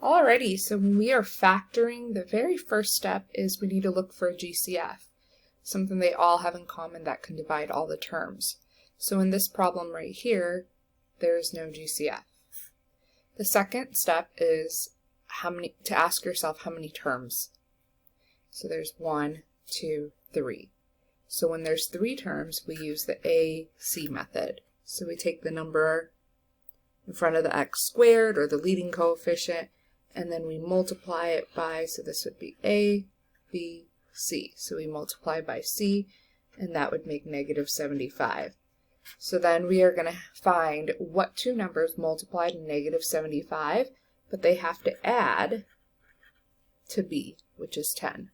Alrighty, so when we are factoring, the very first step is we need to look for a GCF, something they all have in common that can divide all the terms. So in this problem right here, there is no GCF. The second step is to ask yourself how many terms. So there's 1, 2, 3. So when there's 3 terms, we use the AC method. So we take the number in front of the x squared or the leading coefficient, and then we multiply it by, so this would be A, B, C. So we multiply by C, and that would make -75. So then we are going to find what two numbers multiply to -75, but they have to add to B, which is 10.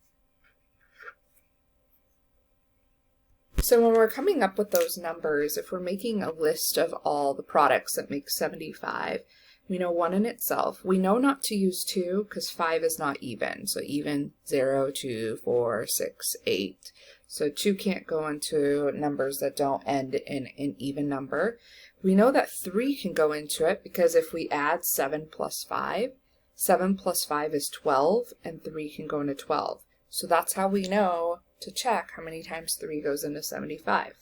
So when we're coming up with those numbers, if we're making a list of all the products that make 75, we know 1 in itself. We know not to use 2 because 5 is not even. So even 0, 2, 4, 6, 8. So 2 can't go into numbers that don't end in an even number. We know that 3 can go into it because if we add 7 plus 5, 7 plus 5 is 12, and 3 can go into 12. So that's how we know to check how many times 3 goes into 75.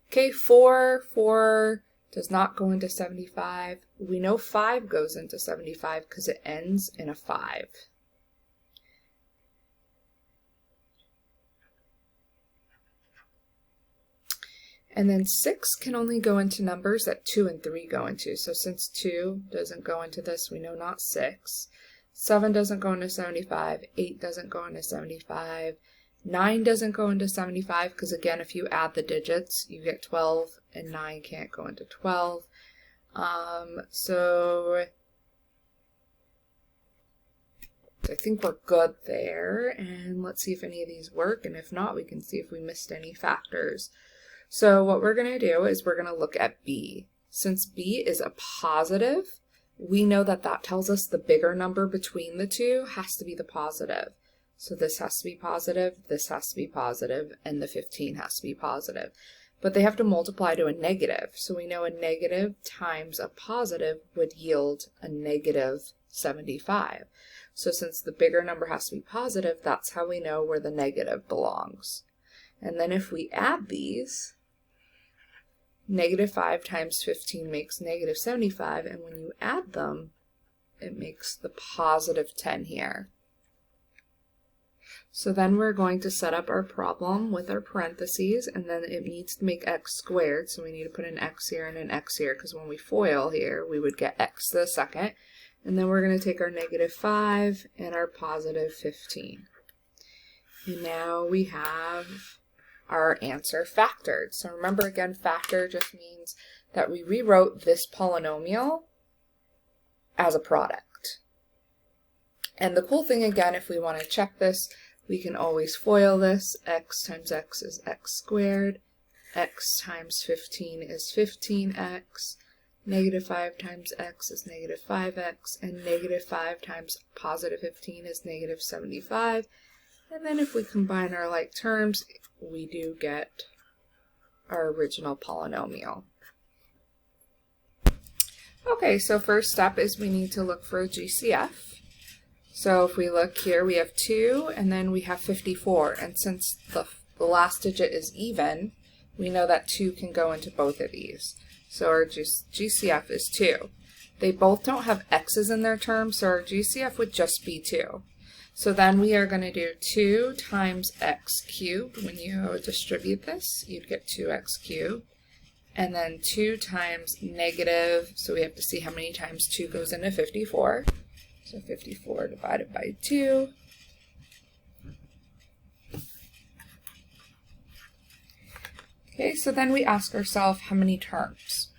Okay, 4 does not go into 75. We know 5 goes into 75 because it ends in a 5. And then 6 can only go into numbers that 2 and 3 go into. So since 2 doesn't go into this, we know not 6. 7 doesn't go into 75. 8 doesn't go into 75. 9 doesn't go into 75 because, again, if you add the digits, you get 12, and 9 can't go into 12. So I think we're good there. And let's see if any of these work. And if not, we can see if we missed any factors. So what we're going to do is we're going to look at B. Since B is a positive, we know that that tells us the bigger number between the two has to be the positive. So this has to be positive, this has to be positive, and the 15 has to be positive. But they have to multiply to a negative. So we know a negative times a positive would yield a -75. So since the bigger number has to be positive, that's how we know where the negative belongs. And then if we add these, -5 times 15 makes -75, and when you add them, it makes the +10 here. So then we're going to set up our problem with our parentheses, and then it needs to make x squared, so we need to put an x here and an x here, because when we FOIL here, we would get x to the second, and then we're going to take our -5 and our +15. And now we have our answer factored. So remember, again, factor just means that we rewrote this polynomial as a product. And the cool thing, again, if we want to check this, we can always FOIL this. X times x is x squared. X times 15 is 15x. -5 times x is -5x. And -5 times +15 is -75. And then if we combine our like terms, we do get our original polynomial. Okay, so first step is we need to look for a GCF. So if we look here, we have 2, and then we have 54. And since the last digit is even, we know that 2 can go into both of these. So our GCF is 2. They both don't have x's in their terms, so our GCF would just be 2. So then we are going to do 2 times x cubed. When you distribute this, you'd get 2x cubed. And then 2 times negative, so we have to see how many times 2 goes into 54. So 54 divided by 2. Okay, so then we ask ourselves how many terms.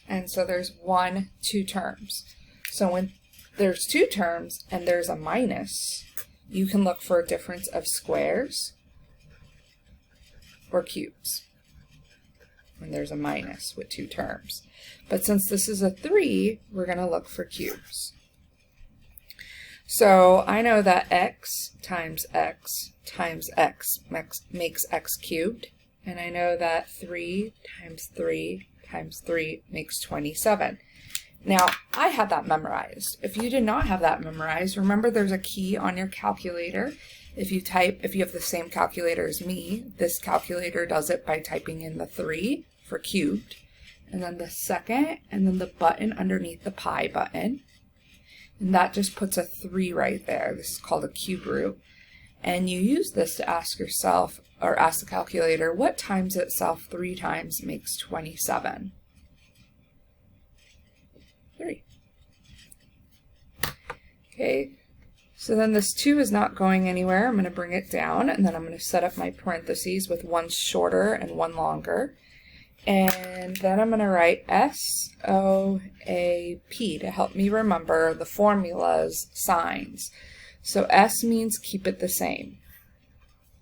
And so there's 1, 2 terms. So when there's 2 terms and there's a minus, you can look for a difference of squares or cubes when there's a minus with 2 terms. But since this is a 3, we're going to look for cubes. So I know that x times x times x makes x cubed, and I know that 3 times 3 times 3 makes 27. Now, I had that memorized. If you did not have that memorized, remember there's a key on your calculator. If you have the same calculator as me, this calculator does it by typing in the 3 for cubed, and then the second, and then the button underneath the pi button. And that just puts a 3 right there. This is called a cube root. And you use this to ask yourself, or ask the calculator, what times itself 3 times makes 27? 3. Okay, so then this 2 is not going anywhere. I'm going to bring it down, and then I'm going to set up my parentheses with one shorter and one longer. And then I'm going to write SOAP to help me remember the formula's signs. So S means keep it the same.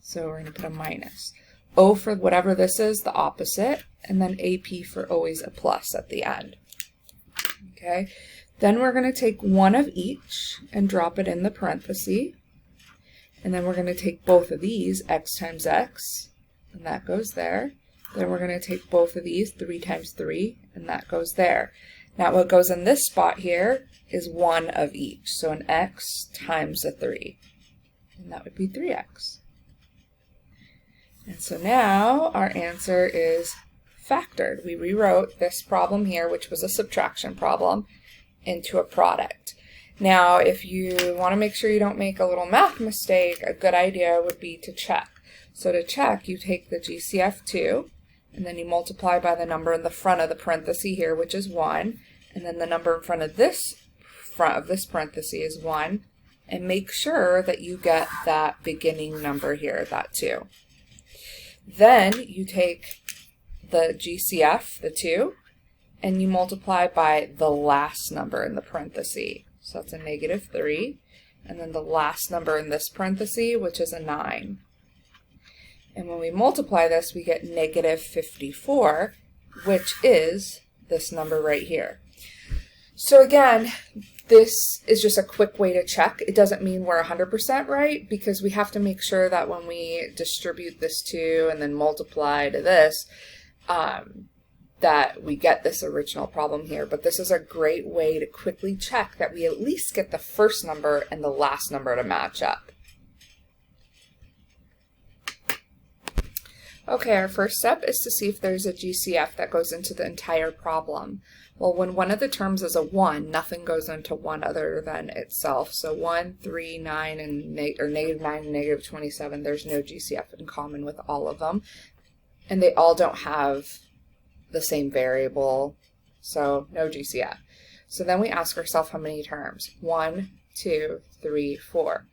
So we're going to put a minus. O for whatever this is, the opposite, and then AP for always a plus at the end. Okay, then we're going to take one of each and drop it in the parenthesis. And then we're going to take both of these, x times x, and that goes there. Then we're going to take both of these, 3 times 3, and that goes there. Now what goes in this spot here is one of each. So an x times a 3, and that would be 3x. And so now our answer is factored. We rewrote this problem here, which was a subtraction problem, into a product. Now, if you want to make sure you don't make a little math mistake, a good idea would be to check. So to check, you take the GCF2, and then you multiply by the number in the front of the parenthesis here, which is 1, and then the number in front of this parenthesis is 1, and make sure that you get that beginning number here, that 2. Then you take the GCF, the 2, and you multiply by the last number in the parenthesis. So that's a -3, and then the last number in this parenthesis, which is a 9. And when we multiply this, we get -54, which is this number right here. So again, this is just a quick way to check. It doesn't mean we're 100% right, because we have to make sure that when we distribute this 2 and then multiply to this, that we get this original problem here. But this is a great way to quickly check that we at least get the first number and the last number to match up. Okay, our first step is to see if there's a GCF that goes into the entire problem. Well, when one of the terms is a 1, nothing goes into 1 other than itself. So 1, 3, 9, and -9 and -27, there's no GCF in common with all of them. And they all don't have the same variable, so no GCF. So then we ask ourselves how many terms? 1, 2, 3, 4.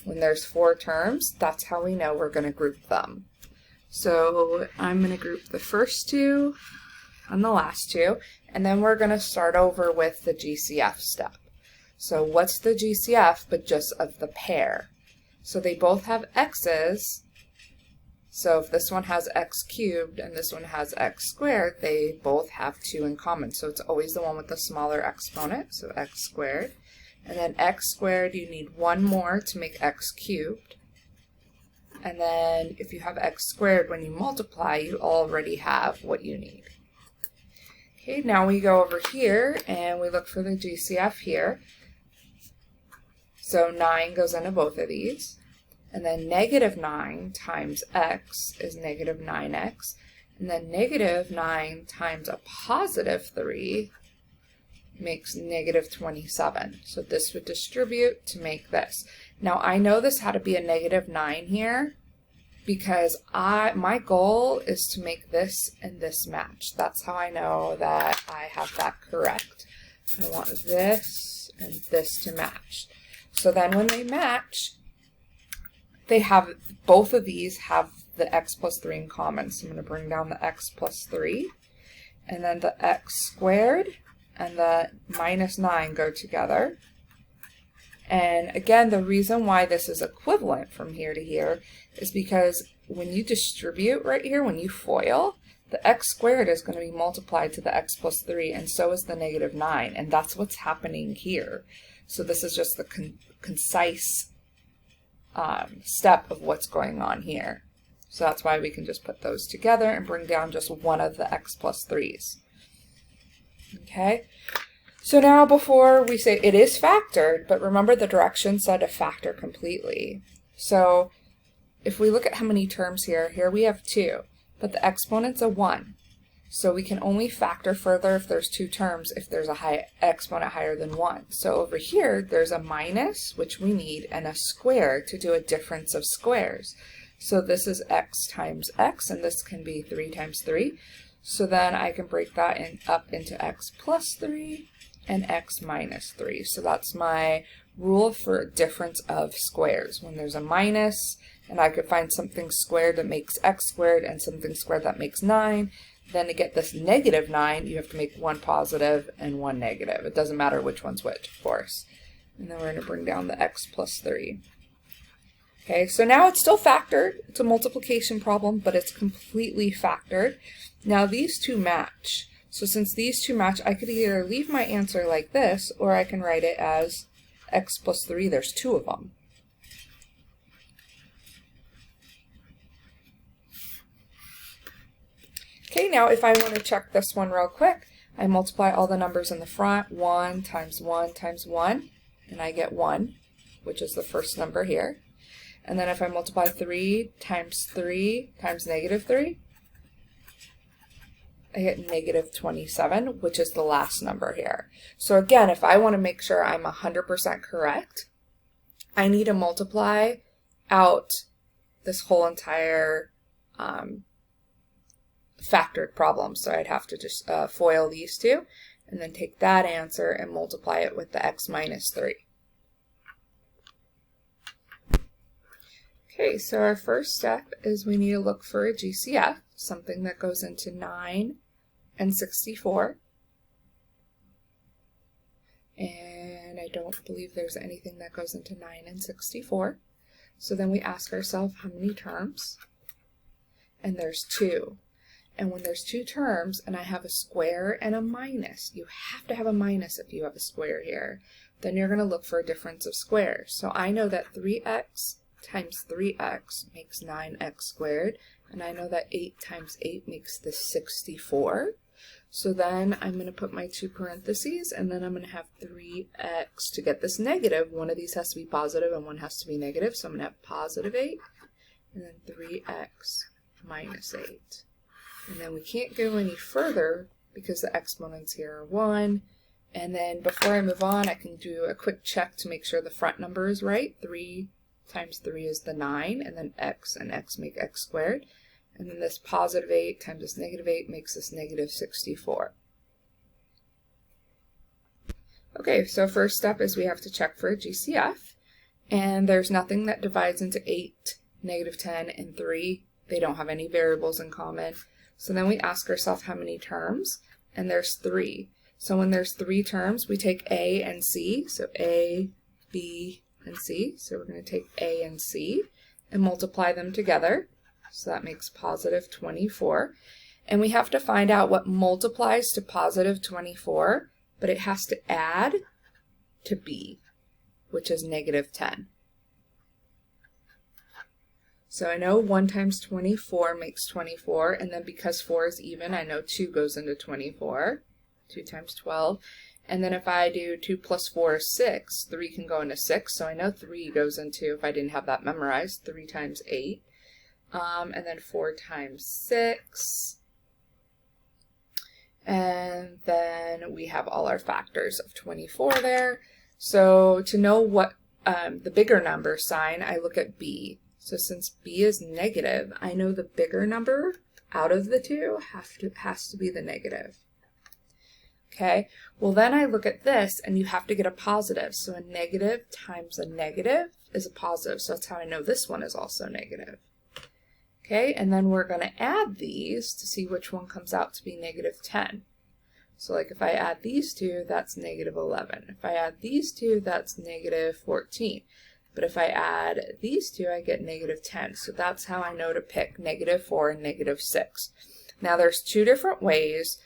When there's 4 terms, that's how we know we're going to group them. So I'm going to group the first 2 and the last 2, and then we're going to start over with the GCF step. So what's the GCF but just of the pair? So they both have x's. So if this one has x cubed and this one has x squared, they both have 2 in common. So it's always the one with the smaller exponent, so x squared. And then x squared, you need 1 more to make x cubed. And then if you have x squared, when you multiply, you already have what you need. Okay, now we go over here and we look for the GCF here. So 9 goes into both of these. And then -9 times x is -9x. And then -9 times a +3 makes -27. So this would distribute to make this. Now I know this had to be a -9 here because my goal is to make this and this match. That's how I know that I have that correct. I want this and this to match. So then when they match, they have, both of these have the x plus 3 in common. So I'm going to bring down the x plus 3, and then the x squared and the -9 go together. And again, the reason why this is equivalent from here to here is because when you distribute right here, when you FOIL, the x squared is going to be multiplied to the x plus 3, and so is the -9, and that's what's happening here. So this is just the concise step of what's going on here. So that's why we can just put those together and bring down just one of the x plus 3's. Okay, So now before we say it is factored, but remember the directions said to factor completely. So if we look at how many terms here we have 2, but the exponent's a 1. So we can only factor further if there's 2 terms, if there's a exponent higher than 1. So over here, there's a minus, which we need, and a square to do a difference of squares. So this is x times x, and this can be 3 times 3. So then I can break that up into x plus 3 and x minus 3. So that's my rule for a difference of squares. When there's a minus, and I could find something squared that makes x squared and something squared that makes 9, then to get this negative 9, you have to make one positive and one negative. It doesn't matter which one's which, of course. And then we're going to bring down the x plus 3. Okay, so now it's still factored. It's a multiplication problem, but it's completely factored. Now these two match. So since these two match, I could either leave my answer like this, or I can write it as x plus 3. There's 2 of them. Okay, now if I want to check this one real quick, I multiply all the numbers in the front, 1 times 1 times 1, and I get 1, which is the first number here. And then if I multiply 3 times negative 3, I get negative 27, which is the last number here. So again, if I want to make sure I'm 100% correct, I need to multiply out this whole entire factored problem. So I'd have to just FOIL these two, and then take that answer and multiply it with the x minus 3. Okay, so our first step is we need to look for a GCF, something that goes into 9 and 64. And I don't believe there's anything that goes into 9 and 64. So then we ask ourselves how many terms? And there's 2. And when there's 2 terms and I have a square and a minus, you have to have a minus if you have a square here, then you're going to look for a difference of squares. So I know that 3x times 3x makes 9x squared, and I know that 8 times 8 makes this 64. So then I'm going to put my 2 parentheses, and then I'm going to have 3x. To get this negative, one of these has to be positive and one has to be negative, so I'm going to have positive 8, and then 3x minus 8. And then we can't go any further because the exponents here are 1. And then before I move on, I can do a quick check to make sure the front number is right. 3 times 3 is the 9, and then x and x make x squared. And then this positive 8 times this negative 8 makes this negative 64. Okay, so first step is we have to check for a GCF. And there's nothing that divides into 8, negative 10, and 3. They don't have any variables in common. So then we ask ourselves how many terms, and there's 3. So when there's 3 terms, we take A and C, so A, B, and C. So we're going to take A and C and multiply them together. So that makes positive 24. And we have to find out what multiplies to positive 24, but it has to add to B, which is negative 10. So I know 1 times 24 makes 24, and then because 4 is even, I know 2 goes into 24. 2 times 12. And then if I do 2 plus 4 is 6, 3 can go into 6, so I know 3 goes into, if I didn't have that memorized, 3 times 8. And then 4 times 6. And then we have all our factors of 24 there. So to know what the bigger number sign, I look at B. So since B is negative, I know the bigger number out of the two has to be the negative. Okay, well then I look at this and you have to get a positive. So a negative times a negative is a positive. So that's how I know this one is also negative. Okay, and then we're going to add these to see which one comes out to be negative 10. So like if I add these two, that's negative 11. If I add these two, that's negative 14. But if I add these two, I get negative 10. So that's how I know to pick negative 4 and negative 6. Now there's 2 different ways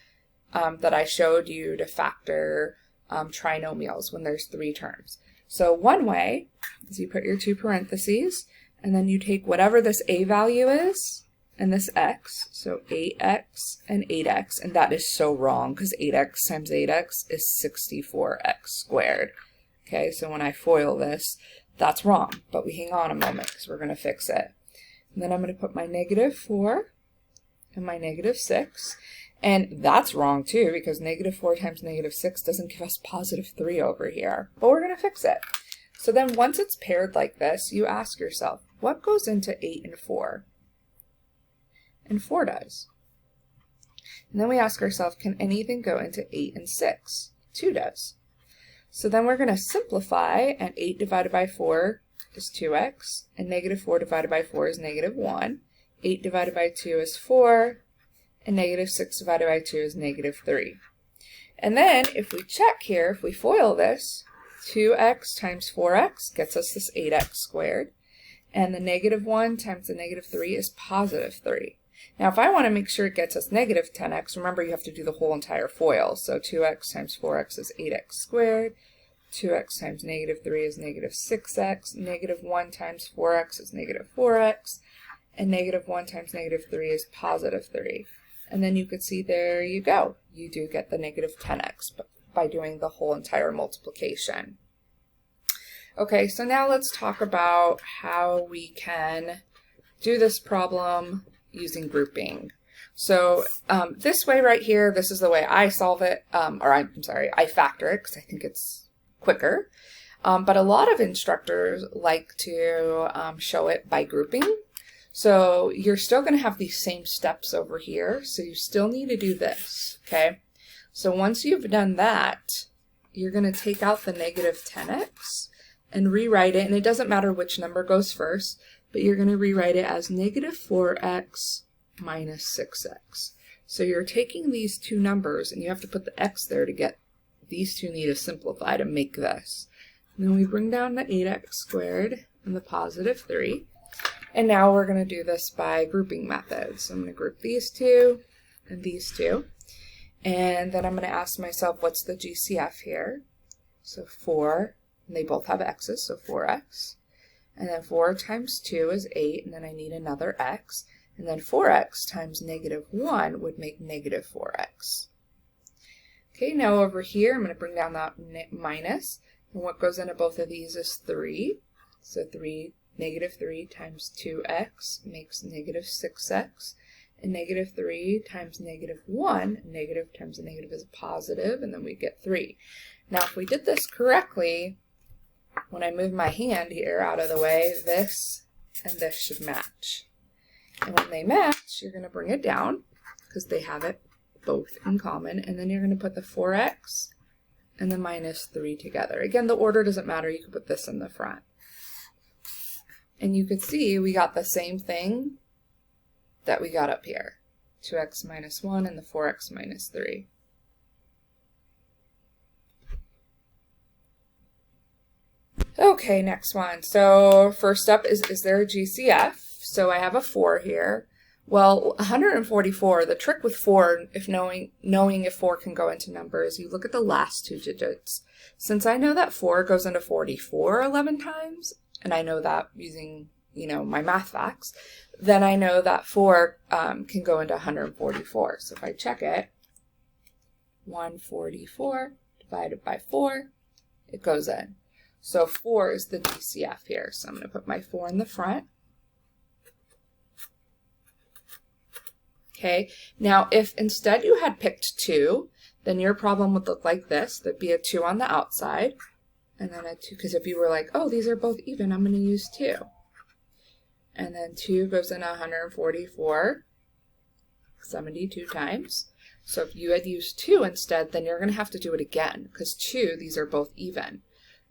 that I showed you to factor trinomials when there's 3 terms. So one way is you put your 2 parentheses, and then you take whatever this a value is, and this x, so 8x and 8x, and that is so wrong because 8x times 8x is 64x squared. Okay, so when I FOIL this, that's wrong, but we hang on a moment because we're going to fix it. And then I'm going to put my -4 and my -6, and that's wrong too because -4 times -6 doesn't give us +3 over here, but we're going to fix it. So then once it's paired like this, you ask yourself, what goes into 8 and 4? And 4 does. And then we ask ourselves, can anything go into 8 and 6? 2 does. So then we're going to simplify, and 8 divided by 4 is 2x, and -4 divided by 4 is -1. 8 divided by 2 is 4, and -6 divided by 2 is -3. And then if we check here, if we FOIL this, 2x times 4x gets us this 8x squared, and the -1 times the -3 is +3. Now, if I want to make sure it gets us -10x, remember you have to do the whole entire FOIL. So 2x times 4x is 8x squared. 2x times -3 is -6x. -1 times 4x is -4x. And -1 times -3 is +3. And then you could see there you go. You do get the -10x by doing the whole entire multiplication. Okay, so now let's talk about how we can do this problem using grouping. So this way right here, this is the way I solve it, I factor it because I think it's quicker. But a lot of instructors like to show it by grouping. So you're still going to have these same steps over here, so you still need to do this, okay? So once you've done that, you're going to take out the -10x and rewrite it, and it doesn't matter which number goes first, but you're going to rewrite it as -4x minus 6x. So you're taking these two numbers, and you have to put the x there to get these two need to simplify to make this. And then we bring down the 8x squared and the +3. And now we're going to do this by grouping methods. So I'm going to group these two and these two. And then I'm going to ask myself, what's the GCF here? So 4, and they both have x's, so 4x. And then 4 times 2 is 8, and then I need another x. And then 4x times -1 would make -4x. Okay, now over here, I'm going to bring down that minus. And what goes into both of these is 3. So -3 times 2x makes -6x. And -3 times -1, negative times a negative is a positive, and then we get 3. Now, if we did this correctly, when I move my hand here out of the way, this and this should match. And when they match, you're going to bring it down because they have it both in common. And then you're going to put the 4x and the -3 together. Again, the order doesn't matter. You can put this in the front. And you could see we got the same thing that we got up here. 2x minus 1 and the 4x minus 3. Okay, next one. So first up is there a GCF? So I have a 4 here. Well, 144, the trick with 4, if knowing if 4 can go into numbers, you look at the last two digits. Since I know that 4 goes into 44 11 times, and I know that using, my math facts, then I know that 4 can go into 144. So if I check it, 144 divided by 4, it goes in. So 4 is the GCF here. So I'm going to put my 4 in the front. Okay, now if instead you had picked 2, then your problem would look like this. There'd be a 2 on the outside, and then a 2, because if you were like, oh, these are both even, I'm going to use 2. And then 2 goes into 144, 72 times. So if you had used 2 instead, then you're going to have to do it again, because 2, these are both even.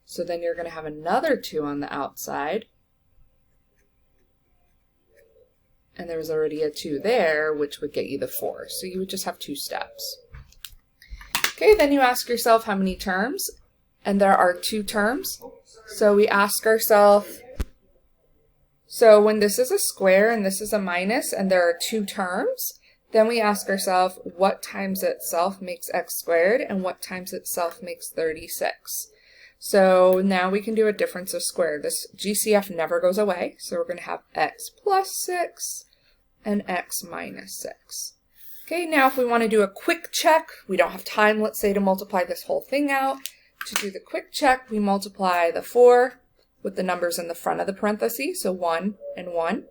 So then you're going to have another 2 on the outside. And there was already a 2 there, which would get you the 4. So you would just have 2 steps. Okay, then you ask yourself how many terms. And there are 2 terms. So we ask ourselves, so when this is a square and this is a minus and there are 2 terms, then we ask ourselves what times itself makes x squared and what times itself makes 36. So now we can do a difference of square. This GCF never goes away, so we're going to have x plus 6 and x minus 6. Okay, now if we want to do a quick check, we don't have time, let's say, to multiply this whole thing out. To do the quick check, we multiply the 4 with the numbers in the front of the parentheses, so 1 and 1.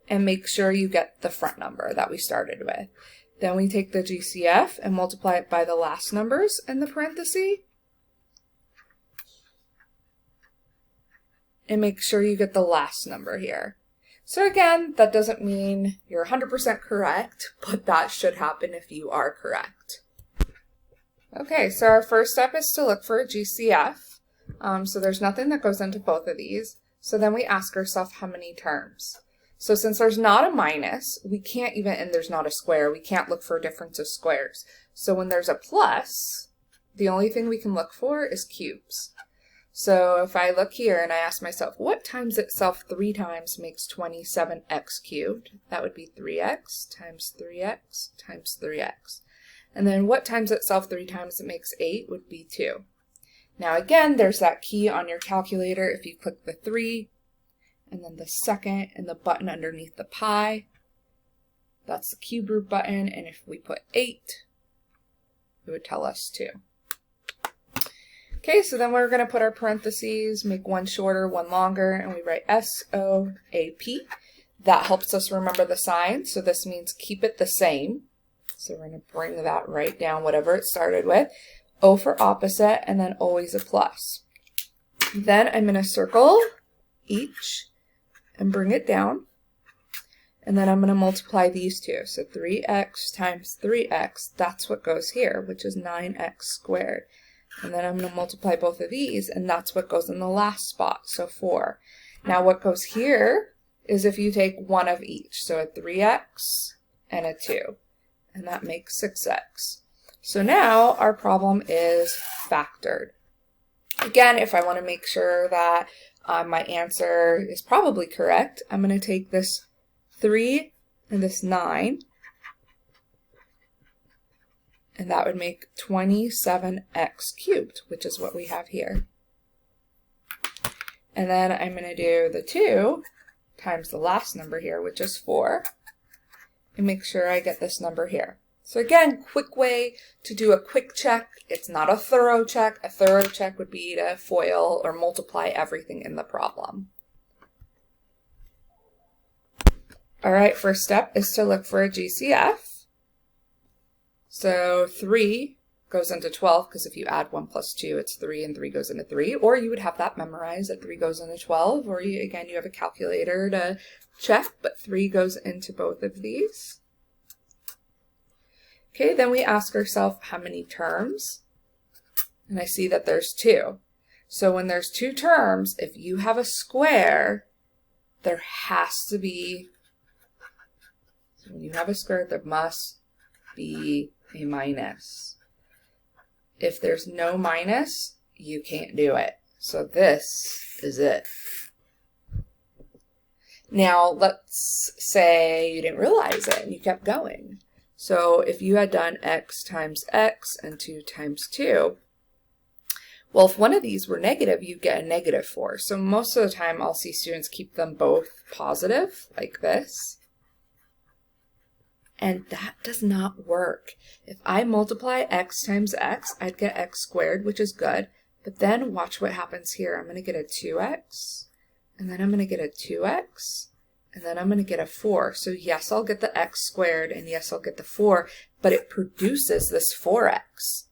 And make sure you get the front number that we started with. Then we take the GCF and multiply it by the last numbers in the parenthesis. And make sure you get the last number here. So again, that doesn't mean you're 100% correct, but that should happen if you are correct. Okay, so our first step is to look for a GCF. So there's nothing that goes into both of these. So then we ask ourselves how many terms. So since there's not a minus, we can't even, and there's not a square, we can't look for a difference of squares. So when there's a plus, the only thing we can look for is cubes. So if I look here and I ask myself, what times itself 3 times makes 27x cubed? That would be 3x times 3x times 3x. And then what times itself 3 times it makes 8 would be 2. Now again, there's that key on your calculator. If you click the 3, and then the second, and the button underneath the pi, that's the cube root button. And if we put 8, it would tell us 2. Okay, so then we're going to put our parentheses, make one shorter, one longer, and we write SOAP. That helps us remember the sign, so this means keep it the same. So we're going to bring that right down, whatever it started with. O for opposite, and then always a plus. Then I'm going to circle each and bring it down. And then I'm going to multiply these two. So 3x times 3x, that's what goes here, which is 9x squared. And then I'm going to multiply both of these, and that's what goes in the last spot, so 4. Now what goes here is if you take one of each, so a 3x and a 2, and that makes 6x. So now our problem is factored. Again, if I want to make sure that my answer is probably correct, I'm going to take this 3 and this 9, and that would make 27x cubed, which is what we have here. And then I'm going to do the 2 times the last number here, which is 4, and make sure I get this number here. So again, quick way to do a quick check. It's not a thorough check. A thorough check would be to FOIL or multiply everything in the problem. All right, first step is to look for a GCF. So 3 goes into 12, because if you add 1 plus 2, it's 3, and 3 goes into 3. Or you would have that memorized that 3 goes into 12, or again, you have a calculator to check, but 3 goes into both of these. Okay, then we ask ourselves how many terms, and I see that there's 2. So when there's 2 terms, if you have a square, there has to be, so when you have a square, there must be a minus. If there's no minus, you can't do it. So this is it. Now let's say you didn't realize it and you kept going. So if you had done x times x and 2 times 2, well, if one of these were negative, you'd get a negative 4. So most of the time I'll see students keep them both positive, like this. And that does not work. If I multiply x times x, I'd get x squared, which is good. But then watch what happens here. I'm going to get a 2x, and then I'm going to get a 2x, and then I'm going to get a 4. So yes, I'll get the x squared, and yes, I'll get the 4, but it produces this 4x.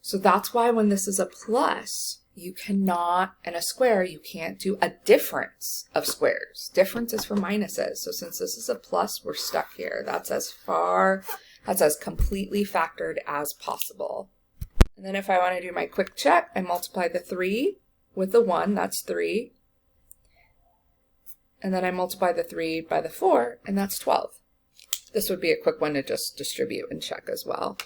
So that's why when this is a plus, you cannot, in a square, you can't do a difference of squares. Difference is for minuses. So since this is a plus, we're stuck here. That's as completely factored as possible. And then if I want to do my quick check, I multiply the 3 with the 1, that's 3. And then I multiply the 3 by the 4, and that's 12. This would be a quick one to just distribute and check as well.